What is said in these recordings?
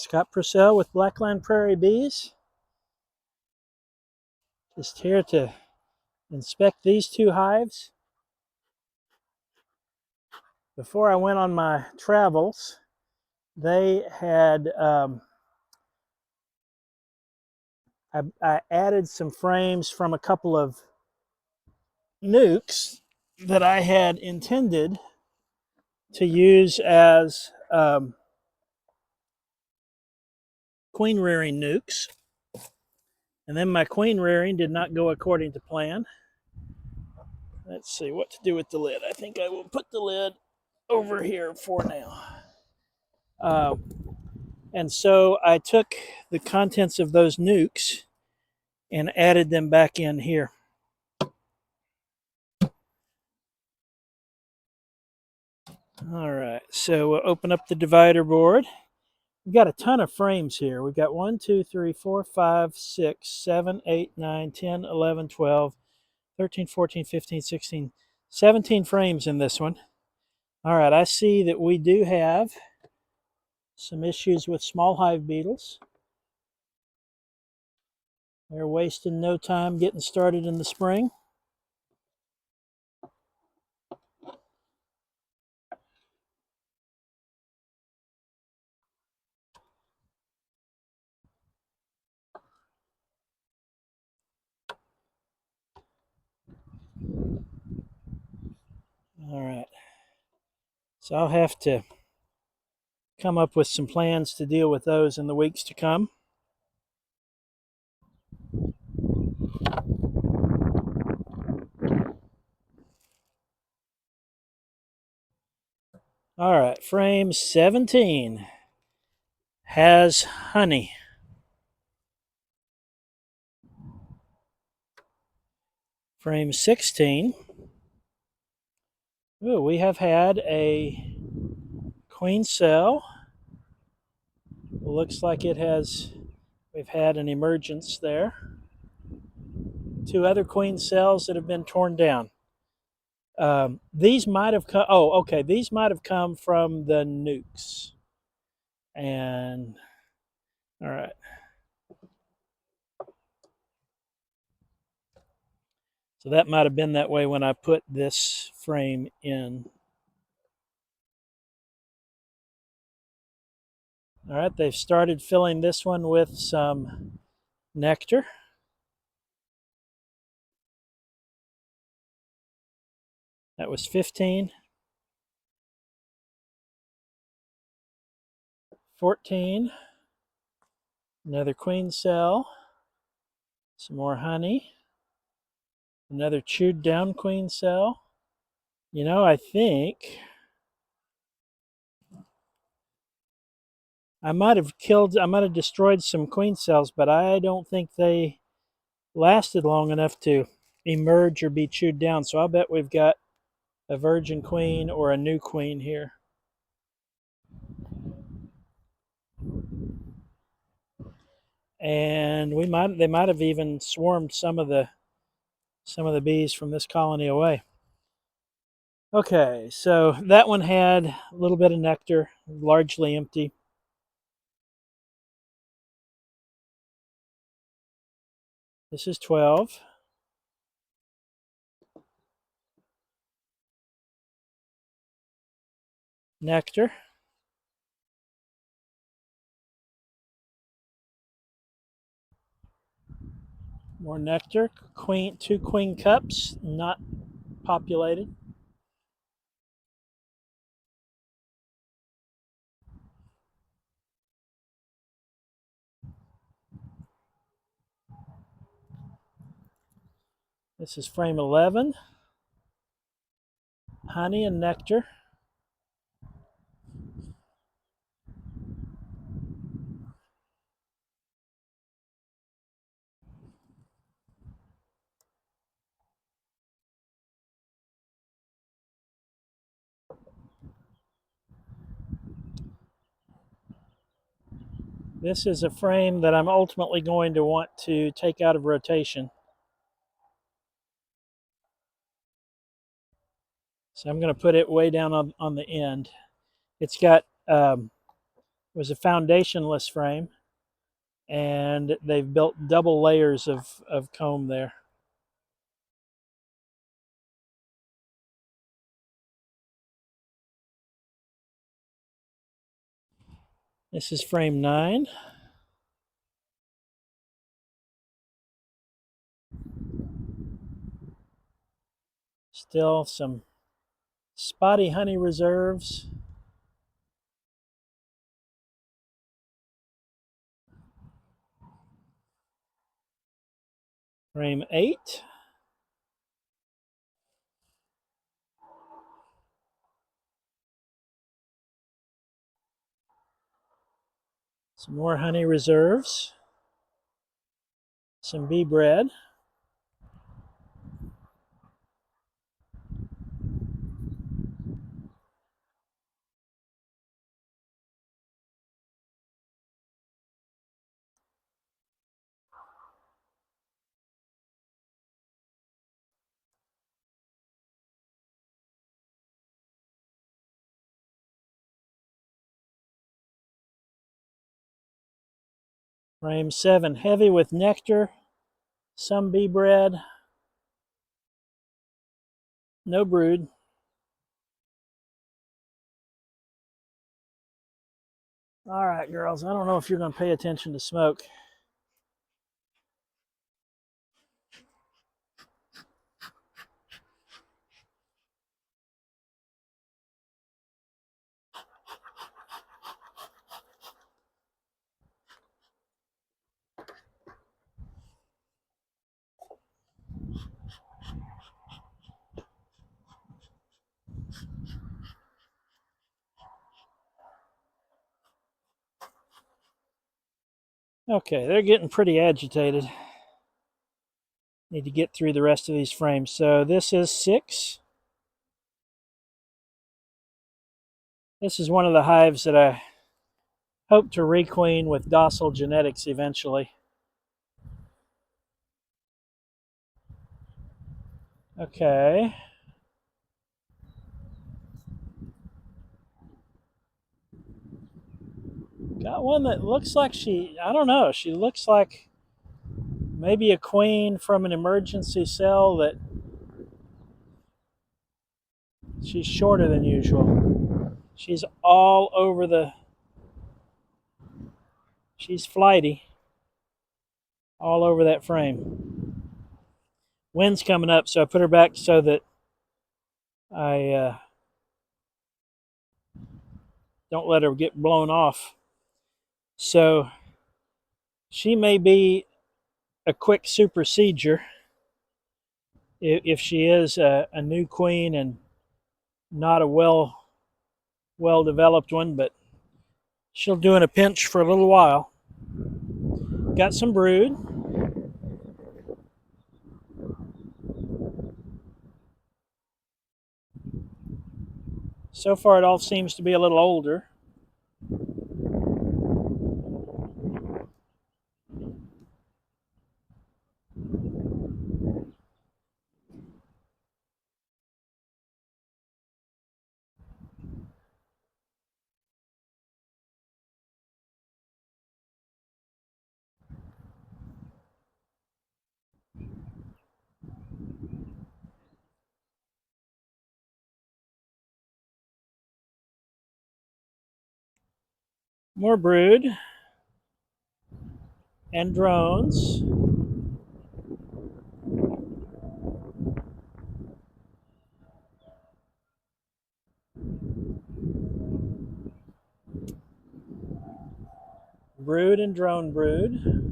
Scott Purcell with Blackline Prairie Bees. Just here to inspect these two hives. Before I went on my travels, they had, I added some frames from a couple of Nucs that I had intended to use as queen rearing Nucs. And then my queen rearing did not go according to plan. Let's see what to do with the lid. I think I will put the lid over here for now. And so I took the contents of those Nucs and added them back in here. All right, so we'll open up the divider board. We've got a ton of frames here. We've got 1, 2, 3, 4, 5, 6, 7, 8, 9, 10, 11, 12, 13, 14, 15, 16, 17 frames in this one. All right, I see that we do have some issues with small hive beetles. They're wasting no time getting started in the spring. All right, so I'll have to come up with some plans to deal with those in the weeks to come. All right, frame 17 has honey. Frame 16, ooh, we have had a queen cell. Looks like we've had an emergence there. 2 other queen cells that have been torn down. These might have come, these might have come from the Nucs. And, all right. So that might have been that way when I put this frame in. All right, they've started filling this one with some nectar. That was 15. 14. Another queen cell. Some more honey. Another chewed down queen cell. You know, I think I might have destroyed some queen cells, but I don't think they lasted long enough to emerge or be chewed down. So I'll bet we've got a virgin queen or a new queen here. And they might have even swarmed some of the bees from this colony away. Okay, so that one had a little bit of nectar, largely empty. This is 12. Nectar. More nectar. 2 queen cups, not populated. This is frame 11. Honey and nectar. This is a frame that I'm ultimately going to want to take out of rotation. So I'm going to put it way down on the end. It's got, we're was a foundationless frame, and they've built double layers of comb there. This is frame 9. Still some spotty honey reserves. Frame 8. Some more honey reserves. Some bee bread. Frame 7, heavy with nectar. Some bee bread. No brood. All right, girls, I don't know if you're going to pay attention to smoke. Okay, they're getting pretty agitated. Need to get through the rest of these frames. So this is 6. This is one of the hives that I hope to requeen with docile genetics eventually. Okay. Got one that looks like I don't know, she looks like maybe a queen from an emergency cell that she's shorter than usual. She's all over she's flighty all over that frame. Wind's coming up, so I put her back so that I don't let her get blown off. So she may be a quick supersedure if she is a new queen and not a well developed one, but she'll do in a pinch for a little while. Got some brood. So far, it all seems to be a little older. More brood and drones. Brood and drone brood.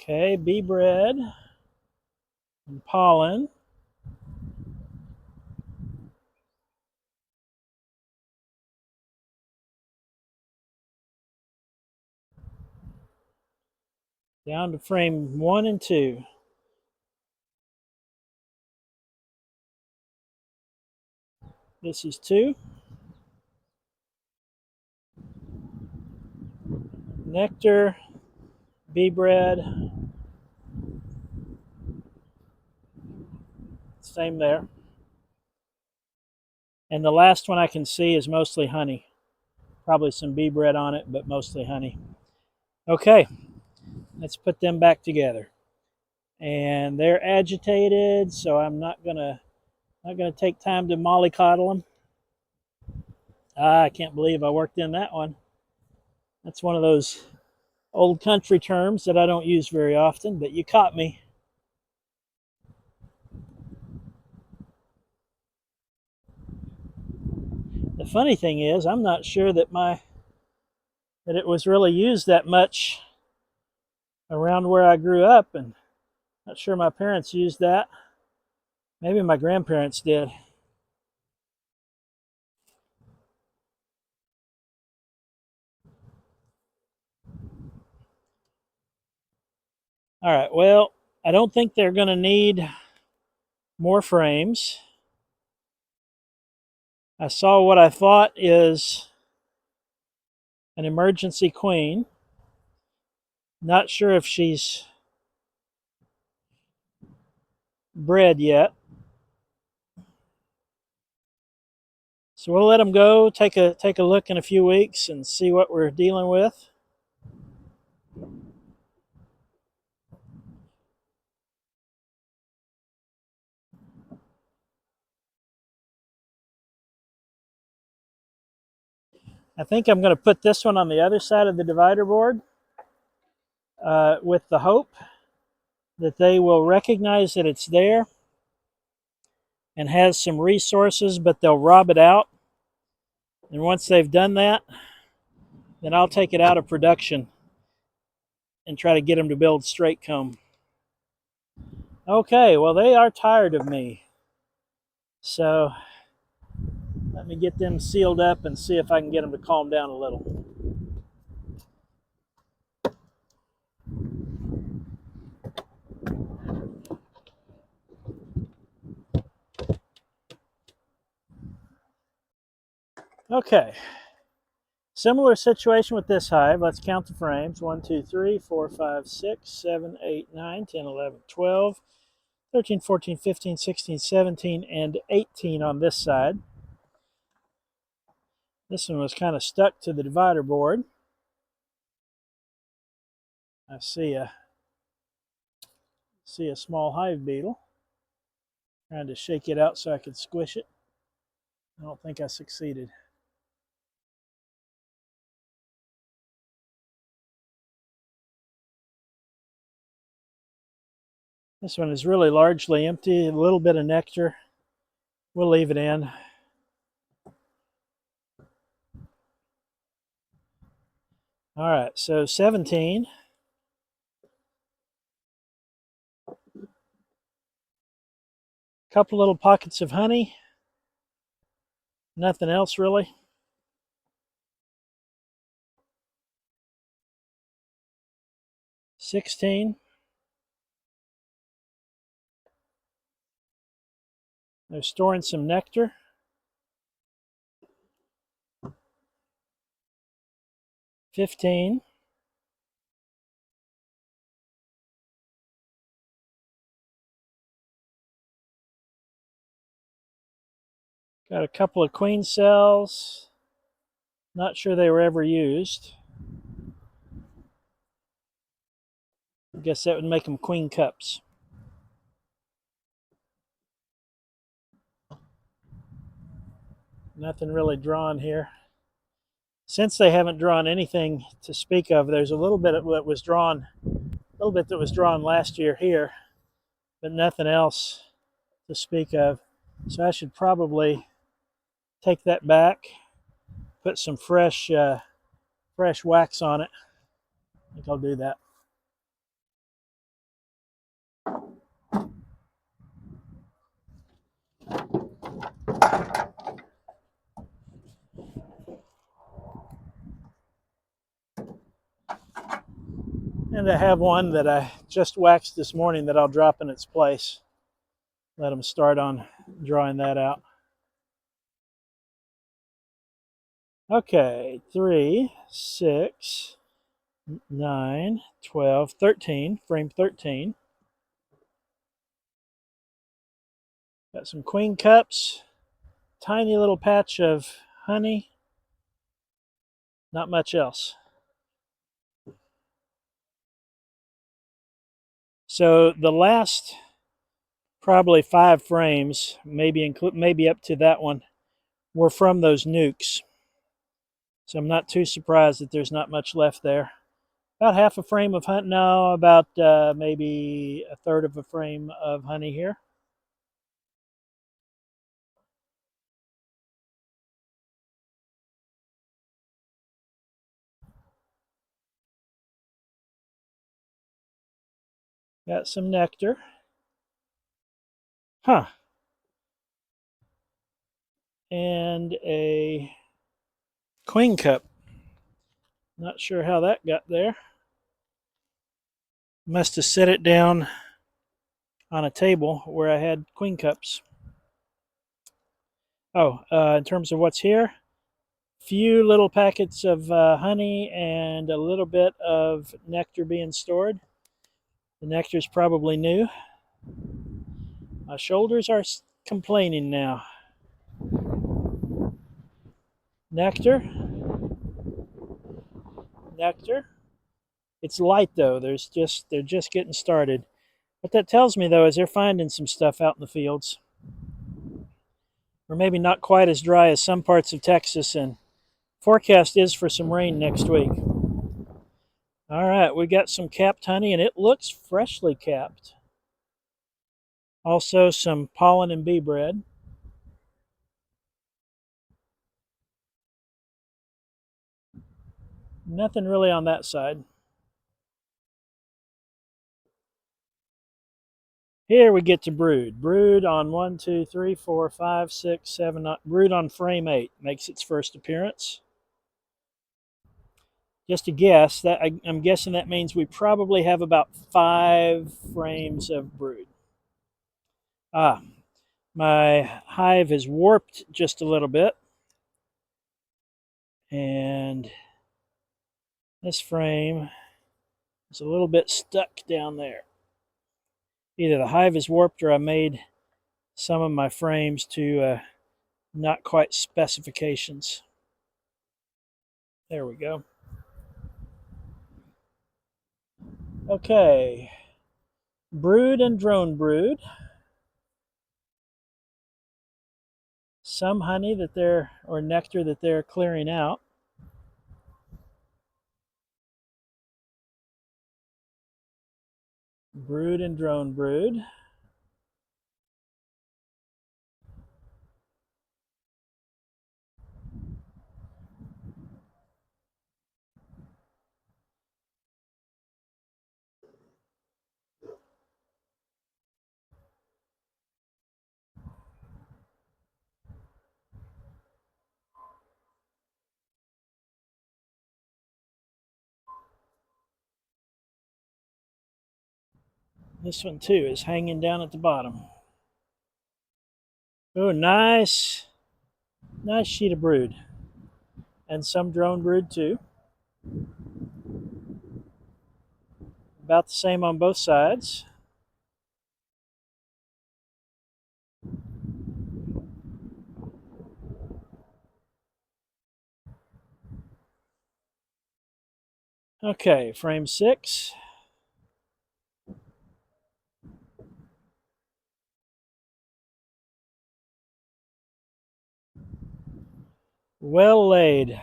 Okay, bee bread and pollen. Down to frame 1 and 2. This is 2. Nectar, bee bread, same there. And the last one I can see is mostly honey. Probably some bee bread on it, but mostly honey. Okay, let's put them back together. And they're agitated, so I'm not gonna take time to mollycoddle them. I can't believe I worked in that one. That's one of those old country terms that I don't use very often, but you caught me. The funny thing is, I'm not sure that it was really used that much around where I grew up, and not sure my parents used that. Maybe my grandparents did. All right, well, I don't think they're going to need more frames. I saw what I thought is an emergency queen. Not sure if she's bred yet. So we'll let them go, take a look in a few weeks and see what we're dealing with. I think I'm going to put this one on the other side of the divider board with the hope that they will recognize that it's there and has some resources, but they'll rob it out. And once they've done that, then I'll take it out of production and try to get them to build straight comb. Okay, well, they are tired of me. So let me get them sealed up and see if I can get them to calm down a little. Okay, similar situation with this hive. Let's count the frames. 1, 2, 3, 4, 5, 6, 7, 8, 9, 10, 11, 12, 13, 14, 15, 16, 17, and 18 on this side. This one was kind of stuck to the divider board. I see a small hive beetle. Trying to shake it out so I could squish it. I don't think I succeeded. This one is really largely empty, a little bit of nectar. We'll leave it in. All right, so 17. Couple little pockets of honey. Nothing else really. 16. They're storing some nectar. 15. Got a couple of queen cells. Not sure they were ever used. I guess that would make them queen cups. Nothing really drawn here. Since they haven't drawn anything to speak of, there's a little bit that was drawn last year here, but nothing else to speak of. So I should probably take that back, put some fresh wax on it. I think I'll do that. And I have one that I just waxed this morning that I'll drop in its place. Let them start on drawing that out. Okay, 3, 6, 9, 12, 13, frame 13. Got some queen cups, tiny little patch of honey, not much else. So the last probably 5 frames, maybe up to that one, were from those Nucs. So I'm not too surprised that there's not much left there. About half a frame of honey, no, about maybe a third of a frame of honey here. Got some nectar. Huh. And a queen cup. Not sure how that got there. Must have set it down on a table where I had queen cups. Oh, in terms of what's here, few little packets of honey and a little bit of nectar being stored. The nectar's probably new. My shoulders are complaining now. Nectar, nectar. It's light though. They're just getting started. What that tells me though is they're finding some stuff out in the fields. Or maybe not quite as dry as some parts of Texas, and forecast is for some rain next week. All right, we got some capped honey, and it looks freshly capped. Also, some pollen and bee bread. Nothing really on that side. Here we get to brood. Brood on 1, 2, 3, 4, 5, 6, 7. Brood on frame 8 makes its first appearance. Just a guess. I'm guessing that means we probably have about 5 frames of brood. Ah, my hive is warped just a little bit, and this frame is a little bit stuck down there. Either the hive is warped or I made some of my frames to not quite specifications. There we go. Okay, brood and drone brood. Some honey or nectar that they're clearing out. Brood and drone brood. This one too is hanging down at the bottom. Oh, nice sheet of brood. And some drone brood too. About the same on both sides. Okay, frame 6. Well laid.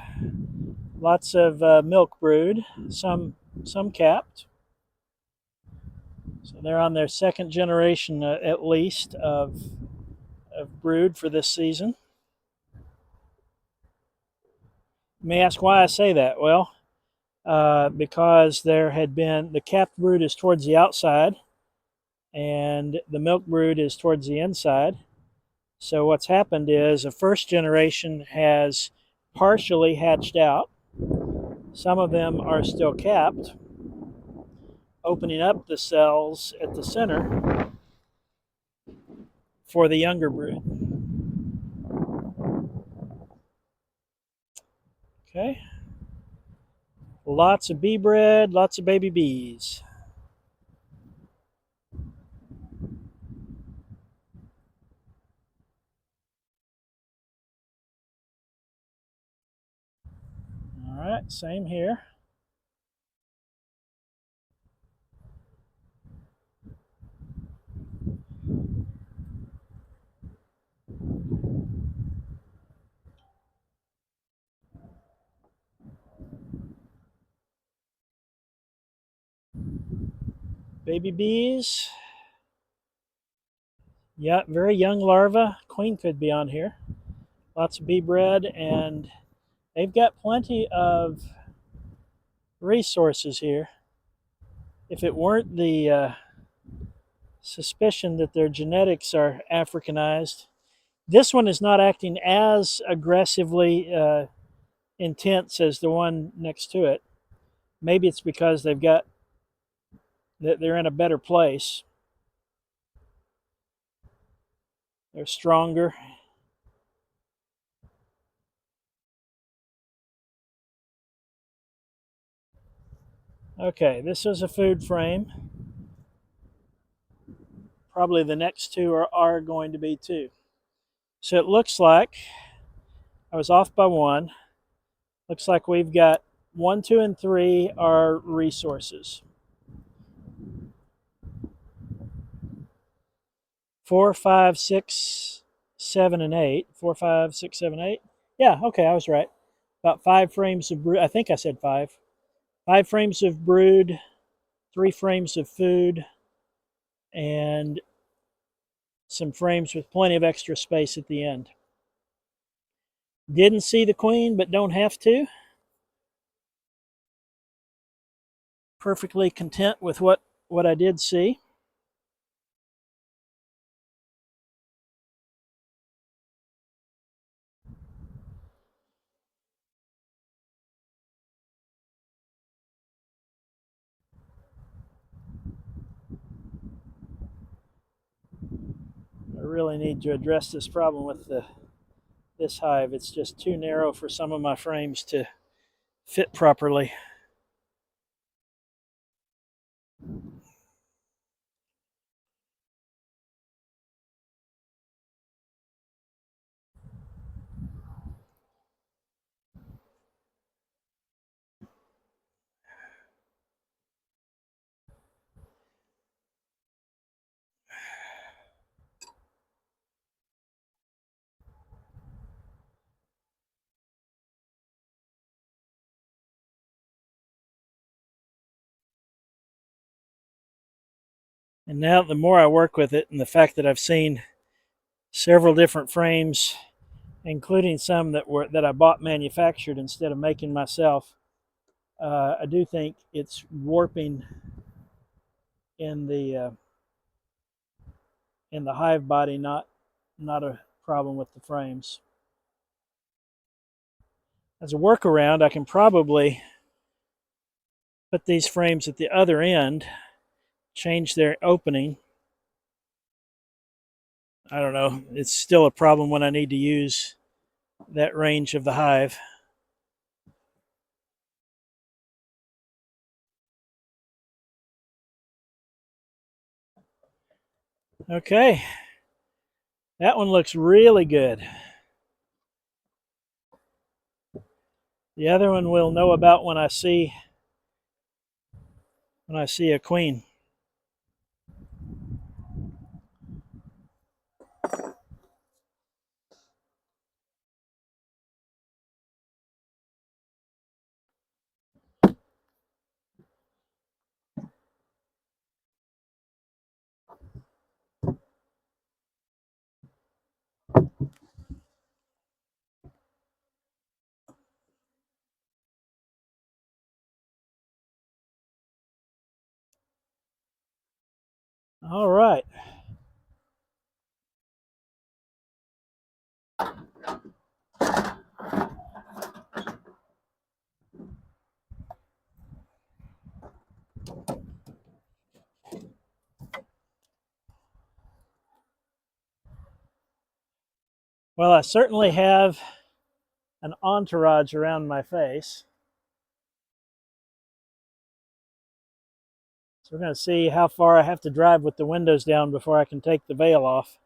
Lots of milk brood, some capped. So they're on their second generation at least of brood for this season. You may ask why I say that. Well, because there had been the capped brood is towards the outside and the milk brood is towards the inside. So what's happened is a first generation has partially hatched out. Some of them are still capped, opening up the cells at the center for the younger brood. Okay. Lots of bee bread, lots of baby bees. All right, same here. Baby bees. Yeah, very young larva. Queen could be on here. Lots of bee bread, and they've got plenty of resources here. If it weren't the suspicion that their genetics are Africanized, this one is not acting as aggressively intense as the one next to it. Maybe it's because they're in a better place. They're stronger. Okay, this is a food frame. Probably the next two are going to be too. So it looks like I was off by one. Looks like we've got 1, 2, and 3 are resources. 4, 5, 6, 7, and 8. 4, 5, 6, 7, 8. Yeah, okay, I was right. About 5 frames of brood. I think I said 5. 5 frames of brood, 3 frames of food, and some frames with plenty of extra space at the end. Didn't see the queen, but don't have to. Perfectly content with what I did see. I really need to address this problem with this hive. It's just too narrow for some of my frames to fit properly. And now the more I work with it, and the fact that I've seen several different frames, including some that I bought manufactured instead of making myself, I do think it's warping in the hive body, not a problem with the frames. As a workaround, I can probably put these frames at the other end, change their opening. I don't know. It's still a problem when I need to use that range of the hive. Okay, that one looks really good. The other one we'll know about when I see a queen. All right. Well, I certainly have an entourage around my face. So we're going to see how far I have to drive with the windows down before I can take the veil off.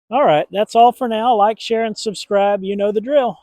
All right, that's all for now. Like, share, and subscribe. You know the drill.